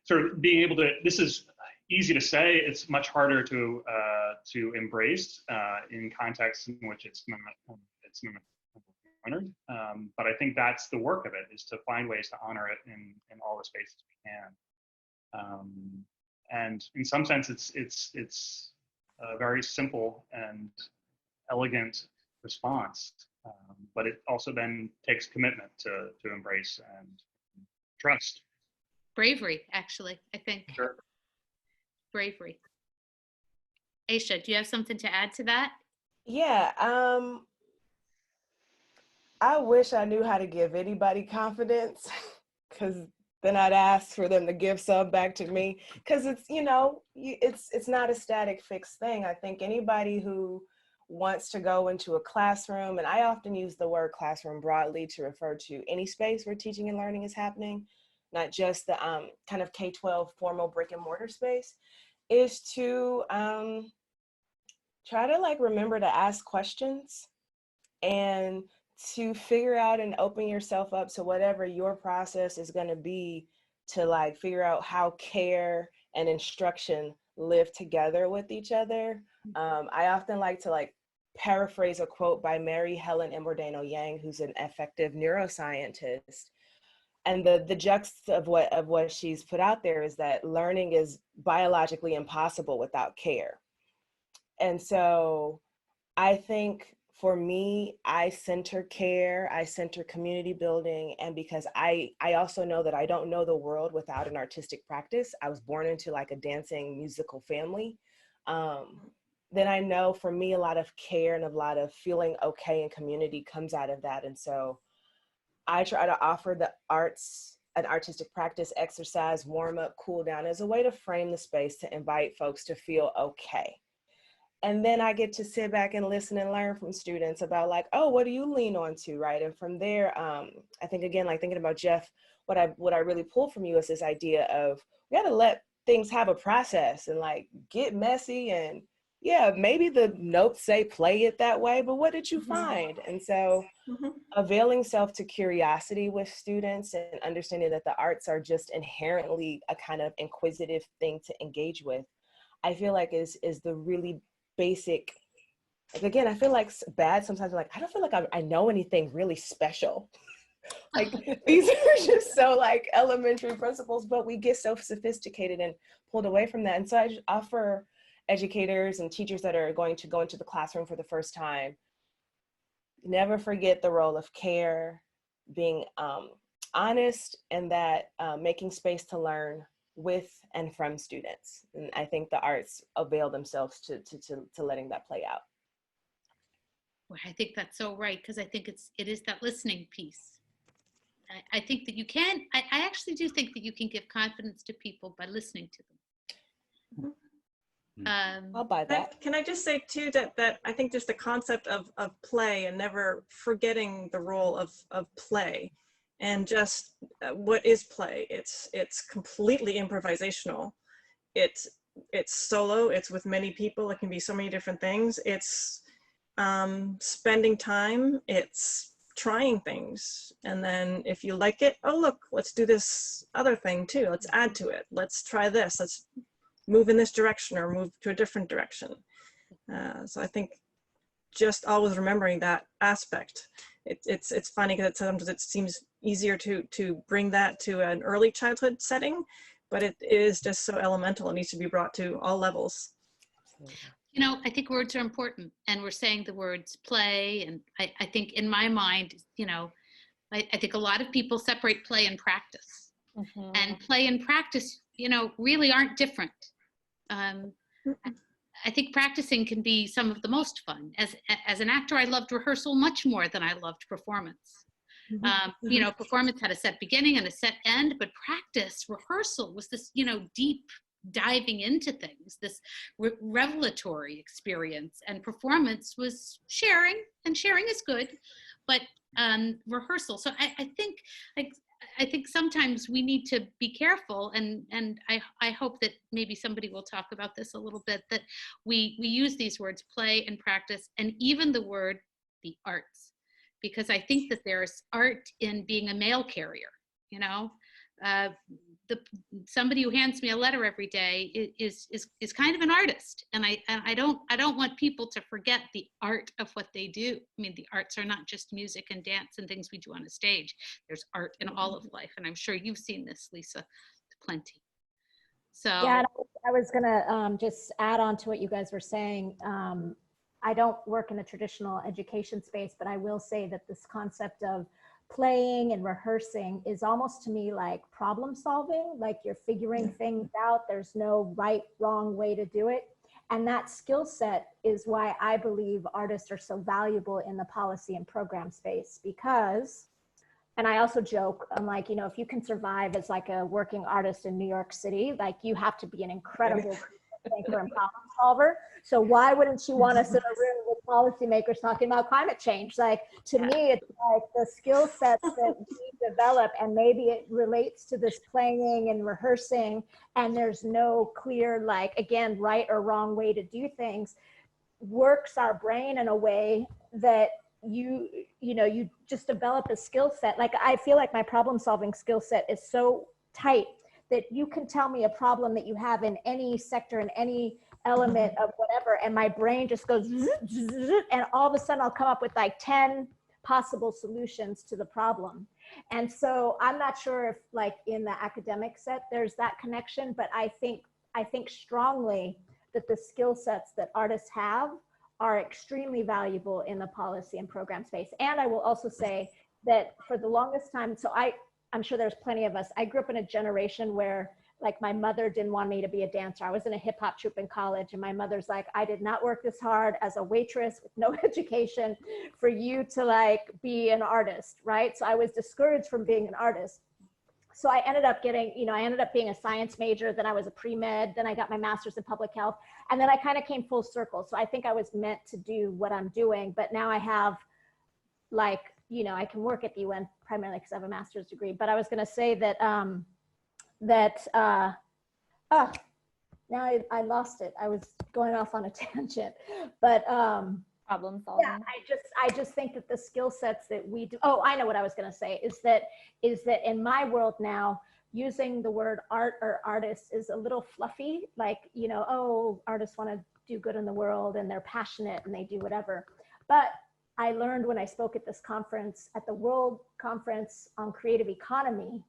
sort of being able to. This is easy to say. It's much harder to embrace in contexts in which it's not honored. But I think that's the work of it, is to find ways to honor it in all the spaces we can. And in some sense, it's a very simple and elegant response, but it also then takes commitment to embrace and trust. Bravery, actually, I think. Sure. Bravery. Aysha, do you have something to add to that? Yeah, I wish I knew how to give anybody confidence, because then I'd ask for them to give some back to me, because it's, you know, it's not a static fixed thing. I think anybody who wants to go into a classroom, and I often use the word classroom broadly to refer to any space where teaching and learning is happening, not just the kind of K-12 formal brick and mortar space, is to try to like remember to ask questions. and to figure out and open yourself up to whatever your process is going to be, to like figure out how care and instruction live together with each other. I often like to like paraphrase a quote by Mary Helen Immordino Yang, who's an affective neuroscientist. And the juxt of what she's put out there is that learning is biologically impossible without care. And so I think for me, I center care, I center community building, and because I also know that I don't know the world without an artistic practice. I was born into like a dancing musical family. Then I know for me, a lot of care and a lot of feeling okay in community comes out of that. And so I try to offer the arts, an artistic practice, exercise, warm up, cool down as a way to frame the space to invite folks to feel okay. And then I get to sit back and listen and learn from students about like, oh, what do you lean on to, right? And from there, I think again, like thinking about Jeff, what I really pulled from you is this idea of we gotta let things have a process and like get messy, and yeah, maybe the notes say play it that way, but what did you find? And so availing self to curiosity with students and understanding that the arts are just inherently a kind of inquisitive thing to engage with, I feel like is the really basic. Like again, I feel like bad sometimes, like I don't feel like I know anything really special. Like these are just so like elementary principles, but we get so sophisticated and pulled away from that. And so I just offer educators and teachers that are going to go into the classroom for the first time, never forget the role of care, being honest, and that making space to learn with and from students. And I think the arts avail themselves to letting that play out. Well, I think that's so right, because I think it is that listening piece. I think that you can, I actually do think that you can give confidence to people by listening to them. I'll buy that. Can I just say too that I think just the concept of play and never forgetting the role of play, and just what is play? It's completely improvisational. It's solo. It's with many people. It can be so many different things. It's spending time. It's trying things, and then if you like it, oh look, let's do this other thing too. Let's add to it. Let's try this. Let's move in this direction or move to a different direction. So I think just always remembering that aspect. It's funny because sometimes it seems easier to bring that to an early childhood setting, but it is just so elemental. It needs to be brought to all levels. You know, I think words are important, and we're saying the words play. And I think in my mind, you know, I think a lot of people separate play and practice. And play and practice, you know, really aren't different. I think practicing can be some of the most fun. As an actor, I loved rehearsal much more than I loved performance. You know, performance had a set beginning and a set end, but practice, rehearsal was this, you know, deep diving into things, this revelatory experience, and performance was sharing, and sharing is good, but rehearsal. So I think sometimes we need to be careful, and I hope that maybe somebody will talk about this a little bit, that we use these words play and practice, and even the word the arts, because I think that there's art in being a mail carrier, you know. Somebody who hands me a letter every day is kind of an artist, and I don't want people to forget the art of what they do. I mean, the arts are not just music and dance and things we do on a stage. There's art in all of life, and I'm sure you've seen this, Lisa, plenty. So yeah, I was gonna just add on to what you guys were saying. I don't work in the traditional education space, but I will say that this concept of playing and rehearsing is almost to me like problem solving, like you're figuring things out. There's no right, wrong way to do it. And that skill set is why I believe artists are so valuable in the policy and program space, because, and I also joke, I'm like, you know, if you can survive as like a working artist in New York City, like you have to be an incredible thinker and problem solver. So why wouldn't you want us in a room with policymakers talking about climate change? Like, to me, it's like the skill sets that we develop, and maybe it relates to this playing and rehearsing, and there's no clear, like, again, right or wrong way to do things, works our brain in a way that you just develop a skill set. Like, I feel like my problem solving skill set is so tight that you can tell me a problem that you have in any sector, in any element of whatever, and my brain just goes zzz, zzz, zzz, and all of a sudden I'll come up with like 10 possible solutions to the problem. And so I'm not sure if, like, in the academic set there's that connection, but I think strongly that the skill sets that artists have are extremely valuable in the policy and program space. And I will also say that for the longest time, so I'm sure there's plenty of us, I grew up in a generation where, like, my mother didn't want me to be a dancer. I was in a hip hop troupe in college, and my mother's like, I did not work this hard as a waitress with no education for you to, like, be an artist, right? So I was discouraged from being an artist. So I ended up being a science major, then I was a pre-med, then I got my master's in public health, and then I kind of came full circle. So I think I was meant to do what I'm doing, but now I have, like, I can work at the UN primarily because I have a master's degree. But I was going to say that, now I lost it. I was going off on a tangent, but Problem solving. yeah, I just think that the skill sets that we do. Oh, I know what I was going to say is that in my world now, using the word art or artist is a little fluffy. Like, oh, artists want to do good in the world and they're passionate and they do whatever. But I learned when I spoke at this conference, at the World Conference on Creative Economy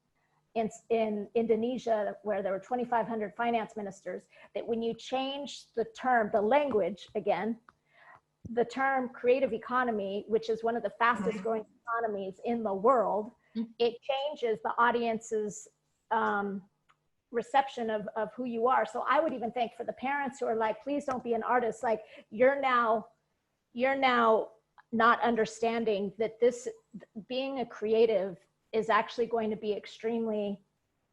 in Indonesia, where there were 2,500 finance ministers, that when you change the term, the language again, the term creative economy, which is one of the fastest growing economies in the world, it changes the audience's reception of who you are. So I would even think for the parents who are like, please don't be an artist, like, you're now not understanding that this being a creative is actually going to be extremely,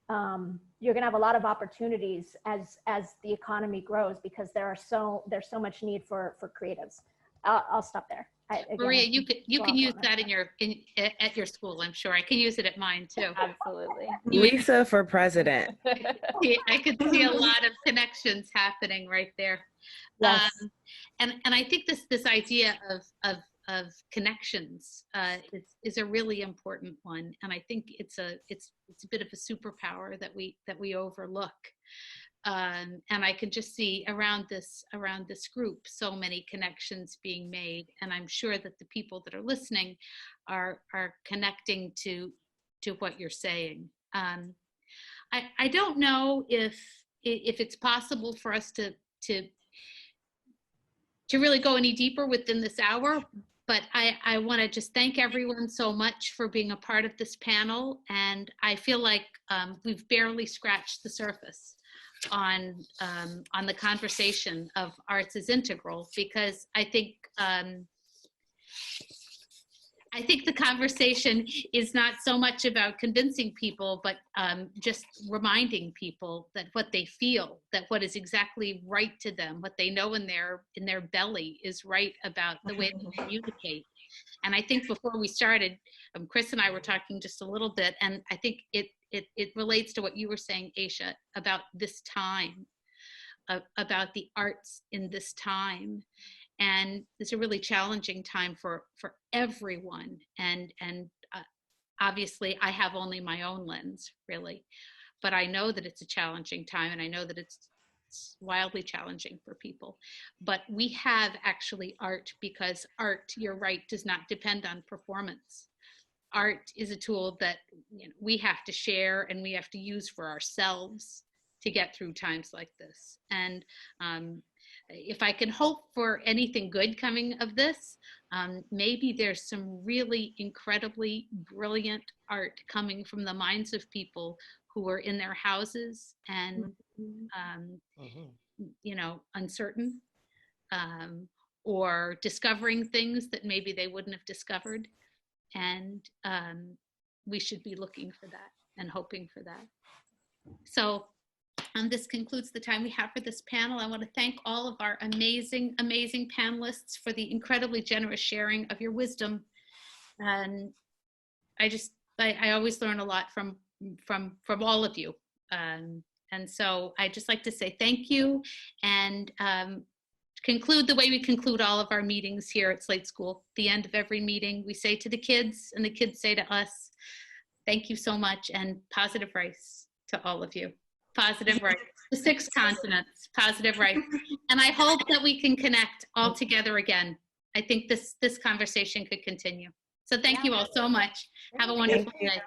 you're going to have a lot of opportunities as the economy grows, because there's so much need for creatives. I'll stop there. Maria, you can use that at your school. I'm sure I can use it at mine too. Absolutely. Lisa for president. I could see a lot of connections happening right there. Yes. And I think this idea of connections is a really important one, and I think it's a bit of a superpower that we overlook. And I can just see around this group so many connections being made, and I'm sure that the people that are listening are connecting to what you're saying. I don't know if it's possible for us to really go any deeper within this hour, but I want to just thank everyone so much for being a part of this panel, and I feel like we've barely scratched the surface on the conversation of arts as integral, because I think the conversation is not so much about convincing people, but just reminding people that what they feel, that what is exactly right to them, what they know in their belly is right about the way they communicate. And I think before we started, Chris and I were talking just a little bit, and I think it relates to what you were saying, Aysha, about this time, about the arts in this time. And it's a really challenging time for everyone. And obviously I have only my own lens, really, but I know that it's a challenging time, and I know that it's wildly challenging for people. But we have actually art, because art, you're right, does not depend on performance. Art is a tool that we have to share and we have to use for ourselves to get through times like this. And if I can hope for anything good coming of this, maybe there's some really incredibly brilliant art coming from the minds of people who are in their houses and, uncertain, or discovering things that maybe they wouldn't have discovered. And we should be looking for that and hoping for that. So this concludes the time we have for this panel. I want to thank all of our amazing, amazing panelists for the incredibly generous sharing of your wisdom. And I always learn a lot from all of you. And so I just like to say thank you, and conclude the way we conclude all of our meetings here at Slate School. The end of every meeting, we say to the kids, and the kids say to us, thank you so much, and positive rice to all of you. Positive rice. The 6 continents, positive rice. And I hope that we can connect all together again. I think this conversation could continue. So thank you all so much. Have a wonderful day.